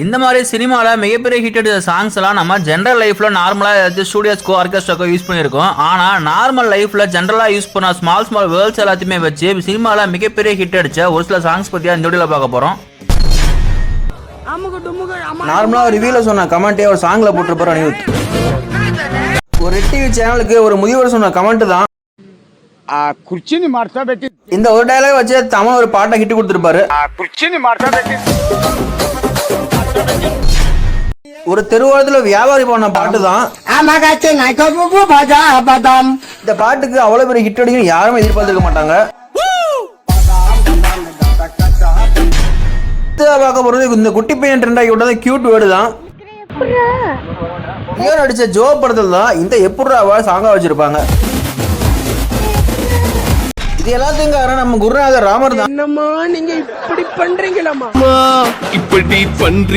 இந்த மாதிரி சினிமாவில் மிகப்பெரிய ஹிட் அடிச்ச சாங்ஸ் எல்லாம் நம்ம ஜென்ரல் லைஃப்ல நார்மலாக ஏதாச்சும் ஸ்டூடியோஸ்க்கோ ஆர்கெஸ்ட்ராக்கோ யூஸ் பண்ணியிருக்கோம். ஆனால் நார்மல் லைஃப்ல ஜென்ரலாக யூஸ் பண்ண ஸ்மால் வேர்ல்ட்ஸ் எல்லாத்தையுமே வச்சு சினிமாவில் மிகப்பெரிய ஹிட் அடிச்ச ஒரு சில சாங்ஸ் பற்றி இந்த வீடியோவில் பார்க்க போகிறோம். நார்மலாக ரிவ்யூல சொன்ன கமெண்ட்டே ஒரு சாங்ல போட்டிருப்பாரு அனிருத். ஒரு டிவி சேனலுக்கு ஒரு முதியவர் சொன்ன கமெண்ட் தான் ಕುರ್ಚಿನಿ ಮಾಡ್ತಾ ಬೇಕಿ. இந்த ஒரு டயலாக் வச்சு தமிழ் ஒரு பாட்டை ஹிட் கொடுத்துருப்பாரு. ಕುರ್ಚಿನಿ ಮಾಡ್ತಾ ಬೇಕಿ. ஒரு தெருவோரத்துல வியாபாரி பண்ண பாட்டு தான். இந்த பாட்டுக்கு அவ்வளவு பெரிய ஹிட் அடிக்கும் யாருமே எதிர்பார்த்திருக்க மாட்டாங்க. பார்க்க போறது இந்த குட்டி பையன் ட்ரெண்ட் ஆகி விட்டது கியூட் வேர்டு தான். நடிச்ச ஜோ படத்துல தான் இந்த எப்படிராவா சாங்கா வச்சிருப்பாங்க. இது எல்லாத்தையும் காரணம் நம்ம குருநாதர் ராமர் தான். என்னம்மா நீங்க இப்படி பண்றீங்களா? இப்படி பண்றீங்க.